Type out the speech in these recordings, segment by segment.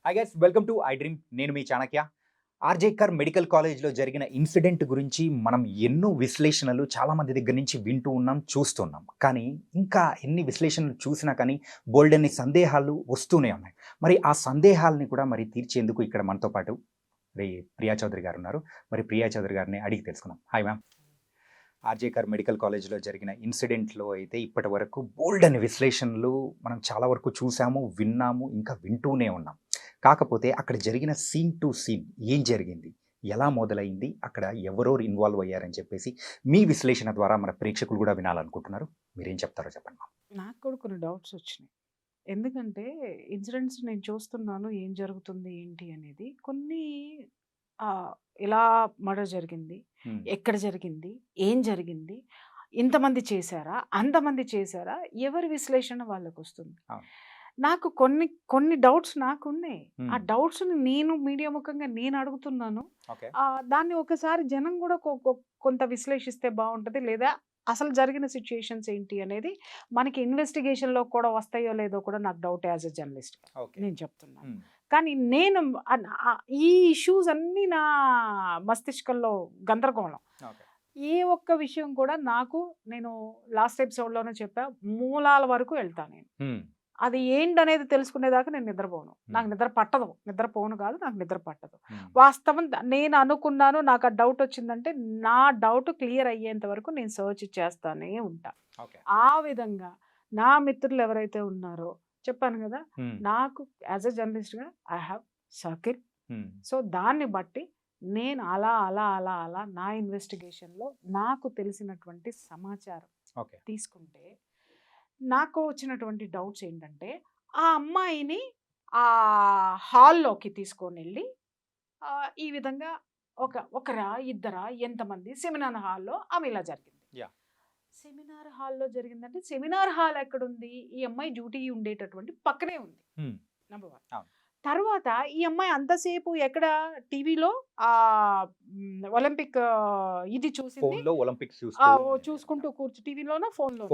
Hi guys, welcome to I dream. నేను మీ Chanakya. RG Kar medical కాలేజ్లో జరిగిన ఇన్సిడెంట్ గురించి మనం ఎన్నో విశ్లేషణలు చాలామంది దగ్గర నుంచి వింటూ ఉన్నాం, చూస్తున్నాం. కానీ ఇంకా ఎన్ని విశ్లేషణలు చూసినా కానీ బోల్డన్ని సందేహాలు వస్తూనే ఉన్నాయి. మరి ఆ సందేహాలని కూడా మరి తీర్చేందుకు ఇక్కడ మనతో పాటు ప్రియా చౌదరి గారు ఉన్నారు. మరి ప్రియా చౌదరి గారిని అడిగి తెలుసుకుందాం. Hi ma'am. ఆర్జేకర్ మెడికల్ కాలేజ్లో జరిగిన ఇన్సిడెంట్లో అయితే ఇప్పటి వరకు బోల్డన్ని విశ్లేషణలు మనం చాలా వరకు చూసాము, విన్నాము, ఇంకా వింటూనే ఉన్నాం. కాకపోతే అక్కడ జరిగిన సీన్ టు సీన్ ఏం జరిగింది, ఎలా మొదలైంది, అక్కడ ఎవరెవరు ఇన్వాల్వ్ అయ్యారని చెప్పేసి మీ విశ్లేషణ ద్వారా మన ప్రేక్షకులు కూడా వినాలనుకుంటున్నారు. మీరేం చెప్తారో చెప్పండి. నాకు కూడా కొన్ని డౌట్స్ వచ్చినాయి. ఎందుకంటే ఇన్సిడెంట్స్ నేను చూస్తున్నాను, ఏం జరుగుతుంది ఏంటి అనేది. కొన్ని ఎలా మర్డర్ జరిగింది, ఎక్కడ జరిగింది, ఏం జరిగింది, ఇంతమంది చేశారా, అంతమంది చేశారా, ఎవరి విశ్లేషణ వాళ్ళకు వస్తుంది. నాకు కొన్ని కొన్ని డౌట్స్ నాకున్నాయి. ఆ డౌట్స్ని నేను మీడియా ముఖంగా నేను అడుగుతున్నాను. దాన్ని ఒకసారి జనం కూడా కొంత విశ్లేషిస్తే బాగుంటుంది. లేదా అసలు జరిగిన సిచ్యుయేషన్స్ ఏంటి అనేది మనకి ఇన్వెస్టిగేషన్లో కూడా వస్తాయో లేదో కూడా నాకు డౌట్. యాజ్ ఎ జర్నలిస్ట్ నేను చెప్తున్నాను. కానీ నేను ఈ ఇష్యూస్ అన్నీ నా మస్తిష్కంలో గందరగోళం. ఏ ఒక్క విషయం కూడా నేను లాస్ట్ ఎపిసోడ్లోనే చెప్పా, మూలాల వరకు వెళ్తాను నేను. అది ఏంటనేది తెలుసుకునేదాకా నేను నిద్రపోను. నాకు నిద్ర పట్టదు. నిద్రపోను కాదు, నాకు నిద్ర పట్టదు. వాస్తవం నేను అనుకున్నాను, నాకు ఆ డౌట్ వచ్చిందంటే నా డౌట్ క్లియర్ అయ్యేంత వరకు నేను సర్చ్ చేస్తానే ఉంటా. ఆ విధంగా నా మిత్రులు ఎవరైతే ఉన్నారో చెప్పాను కదా, నాకు యాజ్ ఎ జర్నలిస్ట్గా ఐ హ్యావ్ సర్కిల్. సో దాన్ని బట్టి నేను అలా అలా అలా అలా నా ఇన్వెస్టిగేషన్లో నాకు తెలిసినటువంటి సమాచారం తీసుకుంటే నాకు వచ్చినటువంటి డౌట్స్ ఏంటంటే, ఆ అమ్మాయిని ఆ హాల్లోకి తీసుకొని వెళ్ళి ఈ విధంగా ఒకరా ఇద్దరా ఎంతమంది సెమినార్ హాల్లో ఆమె ఇలా జరిగింది. సెమినార్ హాల్లో జరిగిందంటే సెమినార్ హాల్ ఎక్కడుంది? ఈ అమ్మాయి డ్యూటీ ఉండేటటువంటి పక్కనే ఉంది. నెంబర్ 1. తర్వాత ఈ అమ్మాయి అంతసేపు ఎక్కడ టీవీలో ఒలింపిక్ ఇది చూసింది, చూసుకుంటూ టీవీలోనో ఫోన్లో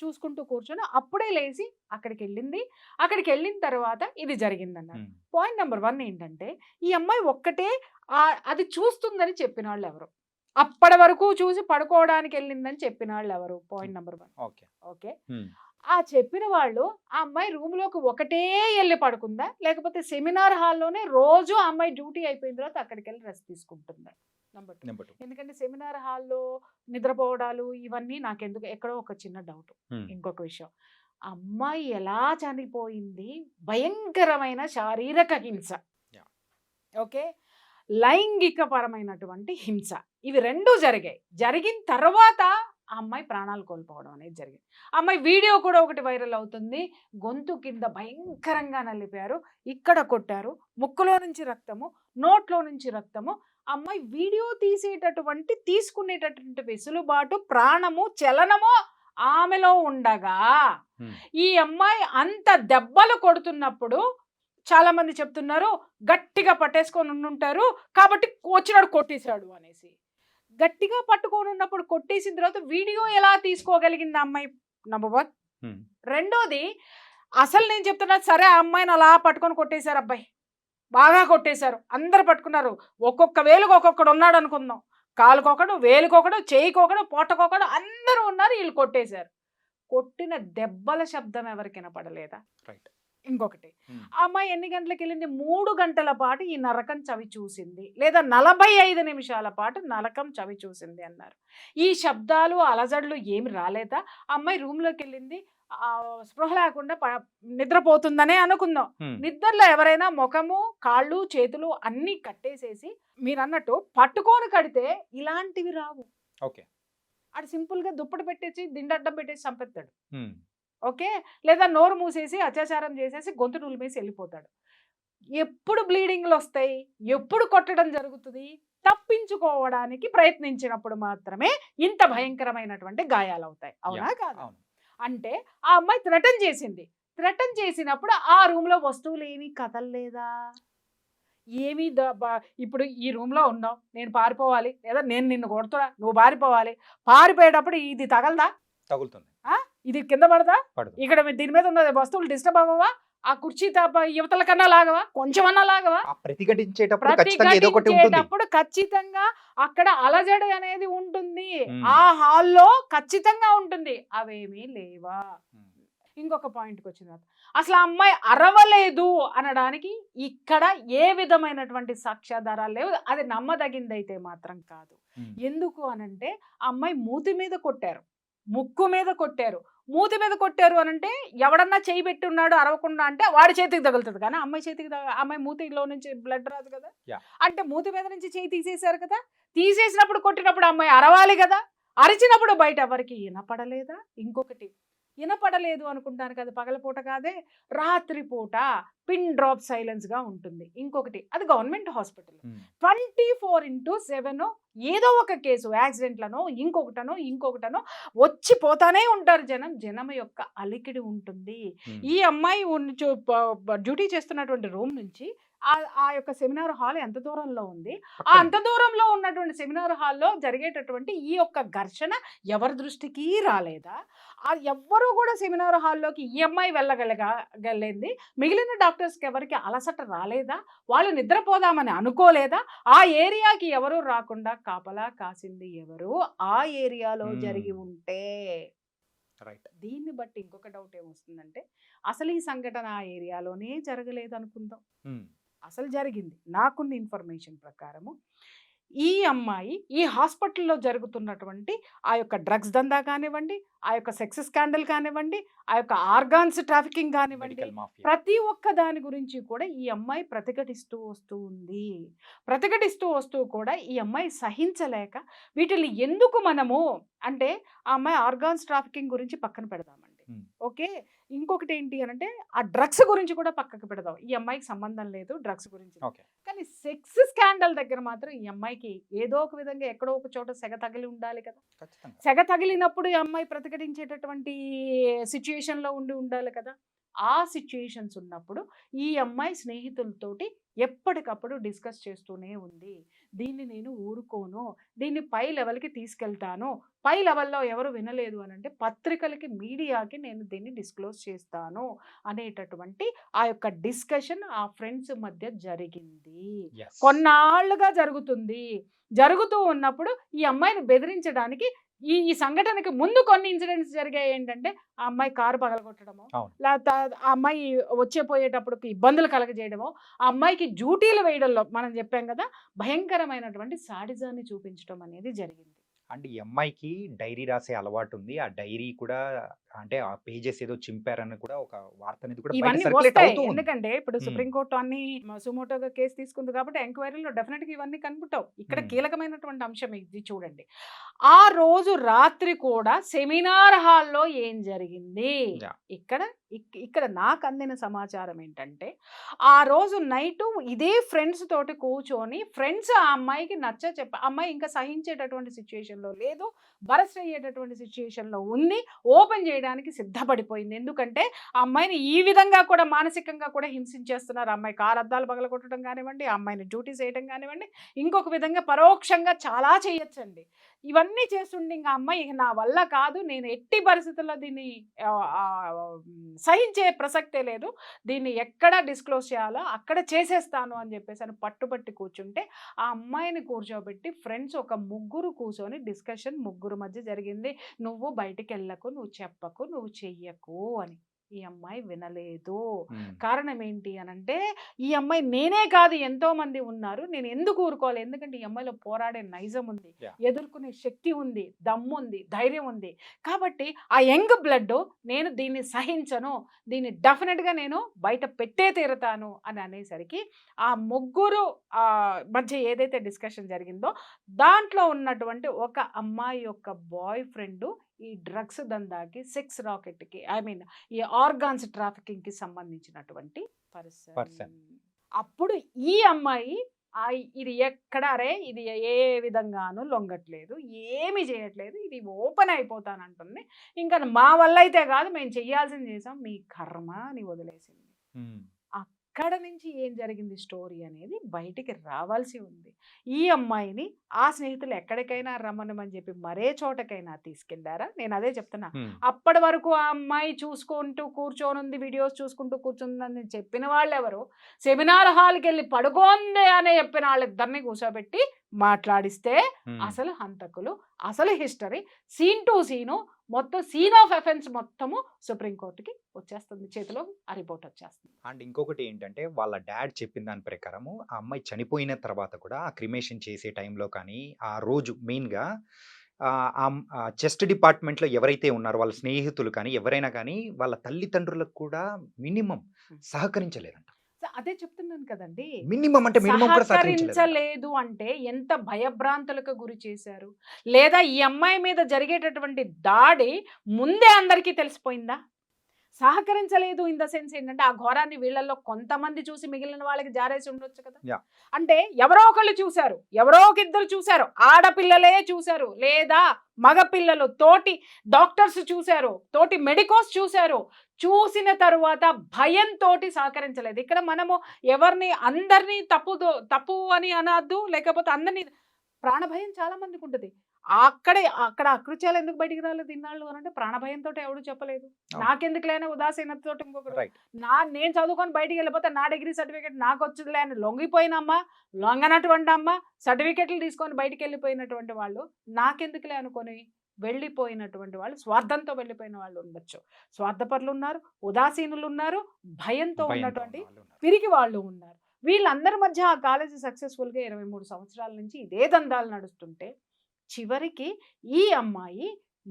చూసుకుంటూ కూర్చొని అప్పుడే లేచి అక్కడికి వెళ్ళింది. అక్కడికి వెళ్ళిన తర్వాత ఇది జరిగిందన్నారు. పాయింట్ నెంబర్ 1 ఏంటంటే, ఈ అమ్మాయి ఒక్కటే అది చూస్తుందని చెప్పిన వాళ్ళు ఎవరు? అప్పటి వరకు చూసి పడుకోవడానికి వెళ్ళిందని చెప్పిన వాళ్ళు ఎవరు? Point number 1. ఓకే, ఆ చెప్పిన వాళ్ళు ఆ అమ్మాయి రూమ్లోకి ఒకటే వెళ్ళి పడుకుందా, లేకపోతే సెమినార్ హాల్లోనే రోజు ఆ అమ్మాయి డ్యూటీ అయిపోయిన తర్వాత అక్కడికి వెళ్ళి రెస్ట్ తీసుకుంటుందా? నెంబర్ 2. ఎందుకంటే సెమినార్ హాల్లో నిద్రపోవడాలు ఇవన్నీ నాకెందుకు ఎక్కడో ఒక చిన్న డౌట్. ఇంకొక విషయం, అమ్మాయి ఎలా చనిపోయింది? భయంకరమైన శారీరక హింస, ఓకే, లైంగిక పరమైనటువంటి హింస, ఇవి 2 జరిగాయి. జరిగిన తర్వాత ఆ అమ్మాయి ప్రాణాలు కోల్పోవడం అనేది జరిగింది. ఆ అమ్మాయి వీడియో కూడా ఒకటి వైరల్ అవుతుంది. గొంతు కింద భయంకరంగా నలిపారు, ఇక్కడ కొట్టారు, ముక్కులో నుంచి రక్తము, నోట్లో నుంచి రక్తము. అమ్మాయి వీడియో తీసుకునేటటువంటి వెసులుబాటు, ప్రాణము, చలనము ఆమెలో ఉండగా ఈ అమ్మాయి అంత దెబ్బలు కొడుతున్నప్పుడు చాలా మంది చెప్తున్నారు గట్టిగా పట్టేసుకొని ఉండుంటారు కాబట్టి వచ్చినాడు కొట్టేశాడు అనేసి. గట్టిగా పట్టుకొని ఉన్నప్పుడు కొట్టేసిన తర్వాత వీడియో ఎలా తీసుకోగలిగింది అమ్మాయి? నెంబర్ 1. రెండోది, అసలు నేను చెప్తున్నా, సరే ఆ అమ్మాయిని అలా పట్టుకొని కొట్టేశారు, అబ్బాయి బాగా కొట్టేశారు, అందరు పట్టుకున్నారు, ఒక్కొక్క వేలుకు ఒక్కొక్కడు ఉన్నాడు అనుకుందాం, కాలుకొకడు, వేలుకొకడు, చేయికొకడు, పొట్టకొకడు, అందరూ ఉన్నారు, వీళ్ళు కొట్టేశారు. కొట్టిన దెబ్బల శబ్దం ఎవరికి వినపడలేదా? రైట్. ఇంకొకటి, ఆ అమ్మాయి ఎన్ని గంటలకు వెళ్ళింది? 3 గంటల పాటు ఈ నరకం చవి చూసింది, లేదా 45 నిమిషాల పాటు నరకం చవి చూసింది అన్నారు. ఈ శబ్దాలు అలజడులు ఏమి రాలేదా? ఆ అమ్మాయి రూమ్లోకి వెళ్ళింది, స్పృహ లేకుండా నిద్రపోతుందనే అనుకుందాం. నిద్రలో ఎవరైనా ముఖము, కాళ్ళు, చేతులు అన్నీ కట్టేసేసి మీరు అన్నట్టు పట్టుకొని కడితే ఇలాంటివి రావు. ఓకే, అది సింపుల్గా దుప్పటి పెట్టేసి దిండడ్డం పెట్టేసి చంపేస్తాడు. ఓకే, లేదా నోరు మూసేసి అత్యాచారం చేసేసి గొంతు నులిమేసి వెళ్ళిపోతాడు. ఎప్పుడు బ్లీడింగ్లు వస్తాయి, ఎప్పుడు కొట్టడం జరుగుతుంది? తప్పించుకోవడానికి ప్రయత్నించినప్పుడు మాత్రమే ఇంత భయంకరమైనటువంటి గాయాలు అవుతాయి. అవునా కాదా? అంటే ఆ అమ్మాయి థ్రెటన్ చేసింది. థ్రెటన్ చేసినప్పుడు ఆ రూమ్లో వస్తువులు ఏమీ కదలలేదా? ఏమీ ఇప్పుడు ఈ రూమ్లో ఉన్నావు, నేను పారిపోవాలి, లేదా నేను నిన్ను కొడుతున్నా, నువ్వు పారిపోవాలి, పారిపోయేటప్పుడు ఇది తగలదా? తగులుతుంది. ఇది కింద పడదా, పడదు. ఇక్కడ దీని మీద ఉన్న వస్తువులు డిస్టర్బ్ అవ్వవా, ఆ కుర్చీ తప్ప యువతల కన్నా లాగవా, కొంచెమన్నా లాగవా, ఆ ప్రతిఘటించేటప్పుడు ఖచ్చితంగా ఏదో ఒకటి ఉంటుంది. ప్రతిఘటించేటప్పుడు ఖచ్చితంగా అక్కడ అలజడి అనేది ఉంటుంది, ఉమ్. ఆ హాల్లో ఖచ్చితంగా ఉంటుంది. అవేమీ లేవా. ఉమ్. ఇంకొక పాయింట్కి వచ్చిన తర్వాత అసలు ఆ అమ్మాయి అరవలేదు అనడానికి ఇక్కడ ఏ విధమైనటువంటి సాక్ష్యాధారాలు లేవు. అది నమ్మదగిందైతే మాత్రం కాదు. ఉమ్. ఎందుకు అనంటే ఆ అమ్మాయి మూతి మీద కొట్టారు, ముక్కు మీద కొట్టారు. మూతి మీద కొట్టారు అనంటే ఎవడన్నా చేయి పెట్టి ఉన్నాడు అరవకుండా అంటే వాడి చేతికి తగులుతుంది, కానీ అమ్మాయి చేతికి అమ్మాయి మూతిలో నుంచి బ్లడ్ రాదు కదా. Yeah. అంటే మూతి మీద నుంచి చేయి తీసేశారు కదా, తీసేసినప్పుడు కొట్టినప్పుడు అమ్మాయి అరవాలి కదా, అరిచినప్పుడు బయట ఎవరికి వినపడలేదా. ఇంకొకటి వినపడలేదు అనుకుంటాను కదా, పగలపూట కాదే రాత్రిపూట పిన్ డ్రాప్ సైలెన్స్గా ఉంటుంది. ఇంకొకటి అది గవర్నమెంట్ హాస్పిటల్, ఉమ్. 24/7 ఏదో ఒక కేసు యాక్సిడెంట్లను ఇంకొకటనో వచ్చి పోతానే ఉంటారు జనం యొక్క అలికిడి ఉంటుంది. ఉమ్. ఈ అమ్మాయి డ్యూటీ చేస్తున్నటువంటి రూమ్ నుంచి ఆ యొక్క సెమినార్ హాల్ ఎంత దూరంలో ఉంది, ఆ అంత దూరంలో ఉన్నటువంటి సెమినార్ హాల్లో జరిగేటటువంటి ఈ యొక్క ఘర్షణ ఎవరి దృష్టికి రాలేదా. ఎవ్వరూ కూడా సెమినార్ హాల్లోకి ఈ అమ్మాయి వెళ్ళగలిగింది, మిగిలిన డాక్టర్స్కి ఎవరికి అలసట రాలేదా, వాళ్ళు నిద్రపోదామని అనుకోలేదా, ఆ ఏరియాకి ఎవరు రాకుండా కాపలా కాసింది ఎవరు, ఆ ఏరియాలో జరిగి ఉంటే. రైట్. దీన్ని బట్టి ఇంకొక డౌట్ ఏమొస్తుందంటే అసలు ఈ సంఘటన ఆ ఏరియాలోనే జరగలేదు అనుకుందాం, ఉమ్. అసలు జరిగింది. నాకున్న ఇన్ఫర్మేషన్ ప్రకారము ఈ అమ్మాయి ఈ హాస్పిటల్లో జరుగుతున్నటువంటి ఆ యొక్క డ్రగ్స్ దందా కానివ్వండి, ఆ యొక్క సెక్స్ స్కాండల్ కానివ్వండి, ఆ యొక్క ఆర్గాన్స్ ట్రాఫికింగ్ కానివ్వండి, మెడికల్ మాఫియా. ప్రతి ఒక్క దాని గురించి కూడా ఈ అమ్మాయి ప్రతిఘటిస్తూ వస్తూ ఉంది. ప్రతిఘటిస్తూ వస్తూ కూడా ఈ అమ్మాయి సహించలేక వీటిని ఎందుకు మనము అంటే ఆ అమ్మాయి ఆర్గాన్స్ ట్రాఫికింగ్ గురించి పక్కన పెడదామండి. ఉమ్. ఓకే, ఇంకొకటి ఏంటి అనంటే ఆ డ్రగ్స్ గురించి కూడా పక్కకు పెడదాం, ఈ అమ్మాయికి సంబంధం లేదు డ్రగ్స్ గురించి. ఓకే. కానీ సెక్స్ స్కాండల్ దగ్గర మాత్రం ఈ అమ్మాయికి ఏదో ఒక విధంగా ఎక్కడో ఒక చోట సెగ తగిలి ఉండాలి కదా. ఖచ్చితంగా. సెగ తగిలినప్పుడు ఈ అమ్మాయి ప్రతిఘటించేటటువంటి సిచ్యుయేషన్లో ఉండాలి కదా. ఆ సిచ్యుయేషన్స్ ఉన్నప్పుడు ఈ అమ్మాయి స్నేహితులతోటి ఎప్పటికప్పుడు డిస్కస్ చేస్తూనే ఉంది, దీన్ని నేను ఊరుకోను, దీన్ని పై లెవెల్కి తీసుకెళ్తాను, పై లెవెల్లో ఎవరు వినలేదు అని అంటే పత్రికలకి మీడియాకి నేను దీన్ని డిస్క్లోజ్ చేస్తాను అనేటటువంటి ఆ యొక్క డిస్కషన్ ఆ ఫ్రెండ్స్ మధ్య జరిగింది. Yes. కొన్నాళ్ళుగా జరుగుతూ ఉన్నప్పుడు ఈ అమ్మాయిని బెదిరించడానికి ఈ సంఘటనకి ముందు కొన్ని ఇన్సిడెంట్స్ జరిగాయి. ఏంటంటే ఆ అమ్మాయి కారు పగలగొట్టడమో, అవును. లేకపోతే ఆ అమ్మాయి పోయేటప్పుడు ఇబ్బందులు కలగజేయడమో, ఆ అమ్మాయికి డ్యూటీలు వేయడంలో మనం చెప్పాం కదా భయంకరమైనటువంటి సాడిజాన్ని చూపించడం అనేది జరిగింది. అండ్ ఈ అమ్మాయికి డైరీ రాసే అలవాటు ఉంది. ఆ డైరీ కూడా అంటే ఆ పేజెస్ ఏదో చింపారని కూడా ఒక వార్త అనేది కూడా బయట ఇవన్నీ సర్క్యులేట్ వస్తాయి, అవుతూ ఉంది. ఎందుకంటే ఇప్పుడు మ్మ్. సుప్రీంకోర్టు అన్ని సుమోటోగా కేసు తీసుకుంది కాబట్టి ఎంక్వైరీలో డెఫినెట్గా ఇవన్నీ కనుక్కుంటావు. ఇక్కడ మ్మ్. కీలకమైనటువంటి అంశం ఇది చూడండి. ఆ రోజు రాత్రి కూడా సెమినార్ హాల్లో ఏం జరిగింది, యా. ఇక్కడ నాకు అందిన సమాచారం ఏంటంటే ఆ రోజు నైటు ఇదే ఫ్రెండ్స్ తోటి కూర్చొని ఫ్రెండ్స్ ఆ అమ్మాయికి అమ్మాయి ఇంకా సహించేటటువంటి సిచ్యుయేషన్లో లేదు, బరస్ట్ అయ్యేటటువంటి సిచ్యుయేషన్లో ఉంది, ఓపెన్ చేయడానికి సిద్ధపడిపోయింది. ఎందుకంటే ఆ అమ్మాయిని ఈ విధంగా కూడా మానసికంగా కూడా హింసించేస్తున్నారు. ఆ అమ్మాయి కారు అద్దాలు పగలగొట్టడం కానివ్వండి, ఆ అమ్మాయిని డ్యూటీ చేయడం కానివ్వండి, ఇంకొక విధంగా పరోక్షంగా చాలా చేయొచ్చండి. ఇవన్నీ చేస్తుండే ఇంకా అమ్మాయి ఇక నా వల్ల కాదు, నేను ఎట్టి పరిస్థితుల్లో దీన్ని సహించే ప్రసక్తే లేదు, దీన్ని ఎక్కడ డిస్క్లోజ్ చేయాలో అక్కడ చేసేస్తాను అని చెప్పేసి అని పట్టుబట్టి కూర్చుంటే ఆ అమ్మాయిని కూర్చోబెట్టి ఫ్రెండ్స్ ఒక ముగ్గురు కూర్చొని డిస్కషన్ ముగ్గురు మధ్య జరిగింది. నువ్వు బయటికి వెళ్ళకు, నువ్వు చెప్పకు, నువ్వు చెయ్యకు అని. ఈ అమ్మాయి వినలేదు. మ్మ్. కారణం ఏంటి అనంటే ఈ అమ్మాయి నేనే కాదు ఎంతో మంది ఉన్నారు, నేను ఎందుకు ఊరుకోవాలి, ఎందుకంటే ఈ అమ్మాయిలో పోరాడే నైజం ఉంది, Yeah. ఎదుర్కొనే శక్తి ఉంది, దమ్ము ఉంది, ధైర్యం ఉంది. కాబట్టి ఆ యంగ్ బ్లడ్ నేను దీన్ని సహించను, దీన్ని డెఫినెట్గా నేను బయట పెట్టే తీరుతాను అని అనేసరికి ఆ ముగ్గురు మధ్య ఏదైతే డిస్కషన్ జరిగిందో దాంట్లో ఉన్నటువంటి ఒక అమ్మాయి యొక్క బాయ్ ఫ్రెండ్ ఈ డ్రగ్స్ దందాకి, సెక్స్ రాకెట్కి, ఈ ఆర్గాన్స్ ట్రాఫికింగ్కి సంబంధించినటువంటి Person. పర్సన్. అప్పుడు ఈ అమ్మాయి ఇది ఇది ఏ విధంగానూ లొంగట్లేదు, ఏమి చేయట్లేదు, ఇది ఓపెన్ అయిపోతానంటుంది, ఇంకా మా వల్ల అయితే కాదు, మేము చెయ్యాల్సింది చేసాం, మీ కర్మ అని వదిలేసింది. మ్మ్. అక్కడ నుంచి ఏం జరిగింది స్టోరీ అనేది బయటికి రావాల్సి ఉంది. ఈ అమ్మాయిని ఆ స్నేహితులు ఎక్కడికైనా రమ్మనమని చెప్పి మరే చోటకైనా తీసుకెళ్లారా? నేను అదే చెప్తున్నా. అప్పటి వరకు ఆ అమ్మాయి చూసుకుంటూ కూర్చొనుంది, వీడియోస్ చూసుకుంటూ కూర్చుందని చెప్పిన వాళ్ళెవరు? సెమినార్ హాల్‌కి వెళ్ళి పడుకోంది అని చెప్పిన వాళ్ళిద్దరిని కూర్చోబెట్టి మాట్లాడిస్తే అసలు హంతకులు, అసలు హిస్టరీ, సీన్ టు సీను, మొత్తం సీన్ ఆఫ్ ఎఫెన్స్ మొత్తము సుప్రీంకోర్టుకి వచ్చేస్తుంది, చేతిలో ఆ రిపోర్ట్ వచ్చేస్తుంది. అండ్ ఇంకొకటి ఏంటంటే వాళ్ళ డాడ్ చెప్పిన దాని ప్రకారము ఆ అమ్మాయి చనిపోయిన తర్వాత కూడా ఆ క్రిమేషన్ చేసే టైంలో కానీ ఆ రోజు మెయిన్‌గా చెస్ట్ డిపార్ట్మెంట్‌లో ఎవరైతే ఉన్నారో వాళ్ళ స్నేహితులు కానీ ఎవరైనా కానీ వాళ్ళ తల్లిదండ్రులకు కూడా మినిమమ్ సహకరించలేదంట. అదే చెప్తున్నాను కదండి. మినిమమ్ అంటే మినిమమ్ కూడా సహకరించలేదంట. సహకరించలేదు అంటే ఎంత భయభ్రాంతులకు గురి చేశారు? లేదా ఈ అమ్మాయి మీద జరిగేటటువంటి దాడి ముందే అందరికీ తెలిసిపోయిందా? సహకరించలేదు ఇన్ ద సెన్స్ ఏంటంటే, ఆ ఘోరాన్ని వీళ్ళల్లో కొంతమంది చూసి మిగిలిన వాళ్ళకి జారేసి ఉండొచ్చు కదా! యాహ్! అంటే ఎవరో ఒకళ్ళు చూసారు. ఎవరో ఒక ఇద్దరు చూసారు. ఆడపిల్లలే చూసారు. లేదా మగపిల్లలు తోటి డాక్టర్స్ చూసారు. తోటి మెడికోస్ చూసారు. చూసిన తరువాత భయంతోటి సహకరించలేదు. ఇక్కడ మనము ఎవరిని అందరిని తప్పు అని అనొద్దు. లేకపోతే అందరిని ప్రాణభయం చాలా మందికుంటది. అక్కడ అకృత్యాలు ఎందుకు బయటికి రాలేదు ఇన్నాళ్ళు అనంటే ప్రాణభయంతోటి ఎవడు చెప్పలేదు. అవును. నాకెందుకులే అని ఉదాసీనతతోటి ఇంకొకడు. రైట్. నేను చదువుకొని బయటికెళ్ళిపోతే నా డిగ్రీ సర్టిఫికేట్ నాకొచ్చుదిలే అని లొంగిపోయిన లొంగనటువంటి అమ్మ, సర్టిఫికేట్లు తీసుకొని బయటికెళ్ళిపోయినటువంటి వాళ్ళు, నాకెందుకులే అనుకోని వెళ్ళిపోయినటువంటి వాళ్ళు, స్వార్థంతో వెళ్ళిపోయిన వాళ్ళు ఉండొచ్చు. స్వార్థపరులున్నారు, ఉదాసీనులున్నారు, భయంతో భయంతో ఉన్నటువంటి ఉన్న వాళ్ళు ఉన్నారు. పిరికి వాళ్ళు ఉన్నారు. వీళ్ళందరి మధ్య ఆ కాలేజీ సక్సెస్‌ఫుల్‌గా 23 సంవత్సరాల నుంచి ఇదే దందాలు నడుస్తుంటే, చివరికి ఈ అమ్మాయి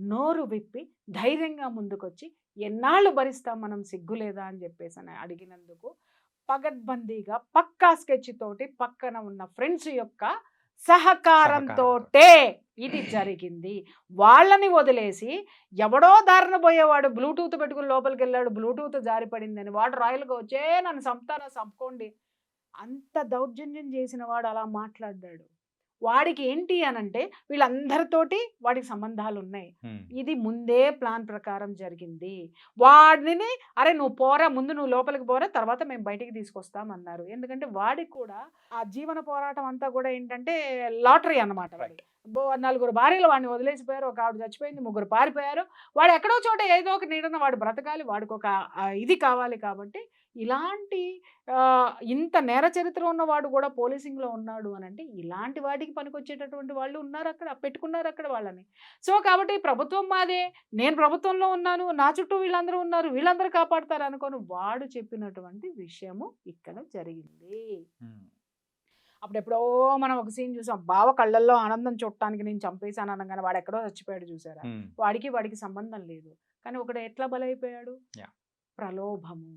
నోరు విప్పి ధైర్యంగా ముందుకొచ్చి, ఎన్నాళ్ళు భరిస్తాం మనం, సిగ్గులేదా అని చెప్పేసని అడిగినందుకు పగడ్బందీగా పక్కా స్కెచ్ తోటి పక్కన ఉన్న ఫ్రెండ్స్ యొక్క సహకారంతోటే ఇది జరిగింది. వాళ్ళని వదిలేసి ఎవడో దారిన పోయేవాడు బ్లూటూత్ పెట్టుకుని లోపలికెళ్ళాడు, బ్లూటూత్ జారిపడిందని వాడు రాయల్‌గా వచ్చి నన్ను చంపుతారా చంపుకోండి. అంత దౌర్జన్యం చేసిన వాడు అలా మాట్లాడ్డాడు. వాడికి ఏంటి అనంటే వీళ్ళందరితోటి వాడికి సంబంధాలున్నాయి. హ్మ్. ఇది ముందే ప్లాన్ ప్రకారం జరిగింది. వాడిని అరే నువ్వు పోరా, ముందు నువ్వు లోపలికి పోరా, తర్వాత మేము బయటికి తీసుకొస్తామన్నారు. ఎందుకంటే వాడికి కూడా ఆ జీవన పోరాటం అంతా కూడా ఏంటంటే లాటరీ అన్నమాట వాడికి. నలుగురు భార్యలు వాడిని వదిలేసిపోయారు. ఒక ఆవిడ చచ్చిపోయింది, ముగ్గురు పారిపోయారు. వాడు ఎక్కడో చోట ఏదో ఒక నీడన వాడు బ్రతకాలి. వాడికి ఒక ఇది కావాలి కాబట్టి ఇలాంటి ఇంత నేర చరిత్ర ఉన్నవాడు కూడా పోలీసింగ్‌లో ఉన్నాడు అనంటే, ఇలాంటి వాటికి పనికొచ్చేటటువంటి వాళ్ళు ఉన్నారక్కడ. పెట్టుకున్నారక్కడ వాళ్ళని. సో, కాబట్టి ప్రభుత్వం మాదే, నేను ప్రభుత్వంలో ఉన్నాను, నా చుట్టూ వీళ్ళందరూ ఉన్నారు, వీళ్ళందరూ కాపాడతారు అనుకోని వాడు చెప్పినటువంటి విషయము ఇక్కడ జరిగింది. హ్మ్. అప్పుడెప్పుడో మనం ఒక సీన్ చూసాం. బావ కళ్ళల్లో ఆనందం చూడటానికి నేను చంపేసాను అనంగానే వాడెక్కడో చచ్చిపోయాడు చూసారా? హ్మ్. వాడికి సంబంధం లేదు. కానీ ఒకడు ఎట్లా బలైపోయాడు? యాహ్! ప్రలోభము,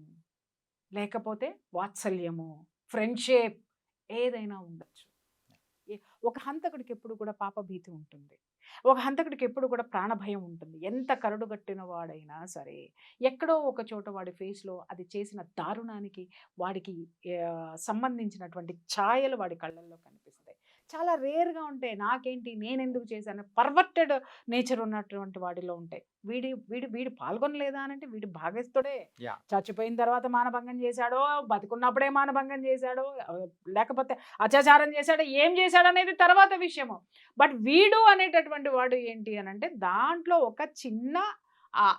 లేకపోతే వాత్సల్యము, ఫ్రెండ్‌షిప్ ఏదైనా ఉండొచ్చు. ఎ ఒక హంతకుడికి ఎప్పుడు కూడా పాపభీతి ఉంటుంది. ఒక హంతకుడికి ఎప్పుడు కూడా ప్రాణభయం ఉంటుంది. ఎంత కరడుగట్టిన వాడైనా సరే, ఎక్కడో ఒక చోట వాడి ఫేస్‌లో అది చేసిన దారుణానికి వాడికి సంబంధించినటువంటి ఛాయలు వాడి కళ్ళల్లో కనిపిస్తాయి. చాలా రేర్‌గా ఉంటాయి. నాకేంటి, నేనెందుకు చేశాను, పర్వర్టెడ్ నేచర్ ఉన్నటువంటి వాడిలో ఉంటాయి. వీడు పాల్గొనలేదా అనంటే వీడు భాగస్థుడే. యాహ్! చచ్చిపోయిన తర్వాత మానభంగం చేశాడో, బతికున్నప్పుడే మానభంగం చేశాడో, లేకపోతే అత్యాచారం చేశాడో, ఏం చేశాడనేది తర్వాత విషయము. బట్ వీడు అనేటటువంటి వాడు ఏంటి అనంటే దాంట్లో ఒక చిన్న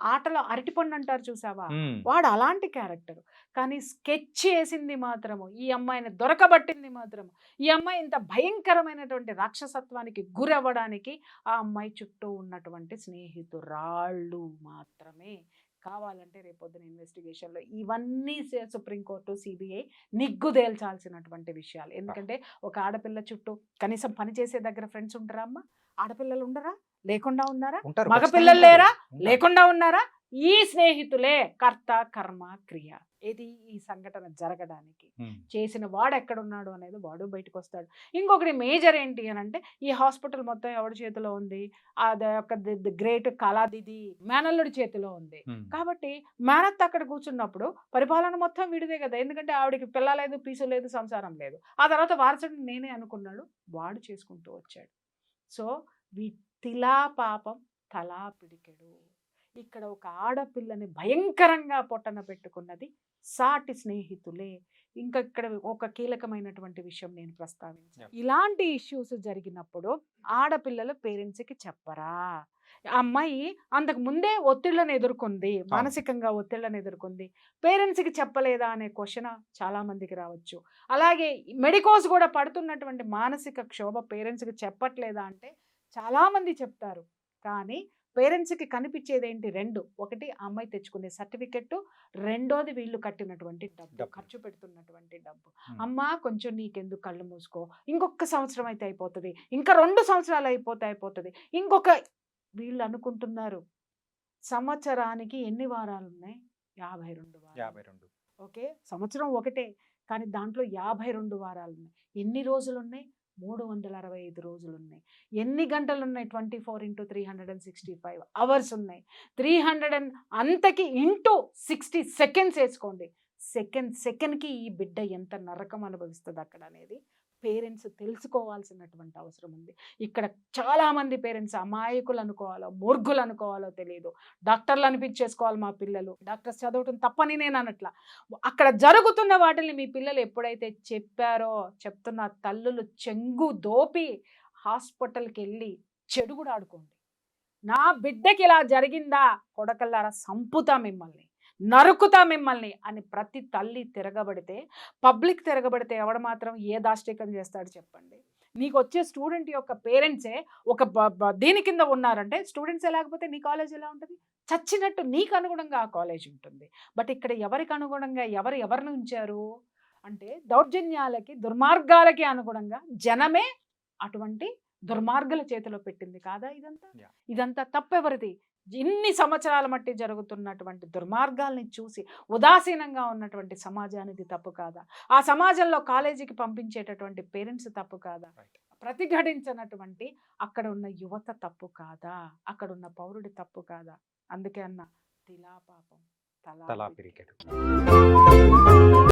ఆటలో అరటిపండు అంటారు చూసావా? హ్మ్. వాడు అలాంటి క్యారెక్టర్. కానీ స్కెచ్ ఏసింది మాత్రము, ఈ అమ్మాయిని దొరకబట్టింది మాత్రము, ఈ అమ్మాయి ఇంత భయంకరమైనటువంటి రాక్షసత్వానికి గురవ్వడానికి ఆ అమ్మాయి చుట్టూ ఉన్నటువంటి స్నేహితురాళ్ళు మాత్రమే. కావాలంటే రేపొద్దున ఇన్వెస్టిగేషన్‌లో ఇవన్నీ సుప్రీంకోర్టు, సిబిఐ నిగ్గుదేల్చాల్సినటువంటి విషయాలు. ఎందుకంటే ఒక ఆడపిల్ల చుట్టూ కనీసం పని చేసే దగ్గర ఫ్రెండ్స్ ఉంటారా అమ్మ? ఆడపిల్లలు ఉండరా? లేకుండా ఉన్నారా? ఉంటారు. మగపిల్లలు ఖచ్చితంగా లేరా? ఉంటారు. లేకుండా ఉన్నారా? ఈ స్నేహితులే కర్త, కర్మ, క్రియ. ఏది ఈ సంఘటన జరగడానికి. హ్మ్. చేసిన వాడు ఎక్కడున్నాడు అనేది వాడు బయటకొస్తాడు. ఇంకొకటి మేజర్ ఏంటి అనంటే ఈ హాస్పిటల్ మొత్తం ఎవడి చేతిలో ఉంది? అది యొక్క ది గ్రేట్ కళాదిది మేనల్లుడి చేతిలో ఉంది. హ్మ్. కాబట్టి మేనత్త అక్కడ కూర్చున్నప్పుడు పరిపాలన మొత్తం వీడిదే కదా! ఎందుకంటే ఆవిడకి పిల్ల లేదు, పీసు లేదు, సంసారం లేదు. ఆ తర్వాత వారసుడిని నేనే అనుకున్నాడు. వాడు చేసుకుంటూ వచ్చాడు. సో, తిలా పాపం తలా పిడికెడు. ఇక్కడ ఒక ఆడపిల్లని భయంకరంగా పొట్టన పెట్టుకున్నది సాటి స్నేహితులే. ఇంకా ఇక్కడ ఒక కీలకమైనటువంటి విషయం నేను ప్రస్తావించాను. ఇలాంటి ఇష్యూస్ జరిగినప్పుడు ఆడపిల్లలు పేరెంట్స్కి చెప్పరా? ఆ అమ్మాయి అంతకు ముందే ఒత్తిళ్లను ఎదుర్కొంది, మానసికంగా ఒత్తిళ్లను ఎదుర్కొంది, పేరెంట్స్కి చెప్పలేదా అనే క్వశ్చన్ చాలా మందికి రావచ్చు. అలాగే మెడికోస్ కూడా పడుతున్నటువంటి మానసిక క్షోభ పేరెంట్స్కి చెప్పట్లేదా అంటే చాలా మంది చెప్తారు. కానీ పేరెంట్స్కి కనిపించేది ఏంటి? రెండు. ఒకటి ఆ అమ్మాయి తెచ్చుకునే సర్టిఫికెట్, రెండోది వీళ్ళు కట్టినటువంటి డబ్బు, ఖర్చు పెడుతున్నటువంటి డబ్బు. అమ్మ కొంచెం నీకెందుకు, కళ్ళు మూసుకో, ఇంకొక సంవత్సరం అయితే అయిపోతుంది, ఇంకా 2 సంవత్సరాలు అయిపోతుంది, ఇంకొక వీళ్ళు అనుకుంటున్నారు సంవత్సరానికి ఎన్ని వారాలు ఉన్నాయి? 52 వారాలు. 52. ఓకే, సంవత్సరం ఒకటే కానీ దాంట్లో 52 వారాలు ఉన్నాయి. ఎన్ని రోజులు ఉన్నాయి? 365 రోజులు ఉన్నాయి. ఎన్ని గంటలు ఉన్నాయి? 24 × 365 అవర్స్ ఉన్నాయి. 300 అంతకి ఇంటూ 60 సెకండ్స్ వేసుకోండి. సెకండ్కి ఈ బిడ్డ ఎంత నరకం అనుభవిస్తుంది అక్కడ అనేది పేరెంట్స్ తెలుసుకోవాల్సినటువంటి అవసరం ఉంది. ఇక్కడ చాలామంది పేరెంట్స్ అమాయకులు అనుకోవాలో మూర్ఖులు అనుకోవాలో తెలియదు. డాక్టర్లు అనిపించేసుకోవాలి మా పిల్లలు, డాక్టర్స్ చదవటం తప్పని నేను అనట్లా. అక్కడ జరుగుతున్న వాటిని మీ పిల్లలు ఎప్పుడైతే చెప్పారో, చెప్తున్న తల్లులు చెంగు దోపి హాస్పిటల్కి వెళ్ళి చెడుగుడు ఆడుకోండి. నా బిడ్డకి ఇలా జరిగిందా, కొడకల్లారా సంపుతా మిమ్మల్ని, నరుకుతా మిమ్మల్ని అని ప్రతి తల్లి తిరగబడితే, పబ్లిక్ తిరగబడితే ఎవడు మాత్రం ఏ దాష్టికం చేస్తాడు చెప్పండి? నీకు వచ్చే స్టూడెంట్ యొక్క పేరెంట్సే ఒక దీని కింద ఉన్నారంటే స్టూడెంట్సే లేకపోతే నీ కాలేజ్ ఎలా ఉంటుంది? చచ్చినట్టు నీకు అనుగుణంగా ఆ కాలేజ్ ఉంటుంది. బట్ ఇక్కడ ఎవరికి అనుగుణంగా ఎవరిని ఉంచారు అంటే దౌర్జన్యాలకి, దుర్మార్గాలకి అనుగుణంగా జనమే అటువంటి దుర్మార్గుల చేతిలో పెట్టింది కాదా? ఇదంతా తప్పెవరిది? ఇన్ని సంవత్సరాల మట్టి జరుగుతున్నటువంటి దుర్మార్గాల్ని చూసి ఉదాసీనంగా ఉన్నటువంటి సమాజానికి తప్పు కాదా? ఆ సమాజంలో కాలేజీకి పంపించేటటువంటి పేరెంట్స్ తప్పు కాదా? ప్రతిఘటించినటువంటి అక్కడ ఉన్న యువత తప్పు కాదా? అక్కడ ఉన్న పౌరుడి తప్పు కాదా? అందుకే అన్న తిలా పాపం తలా తలా పిరికెడు.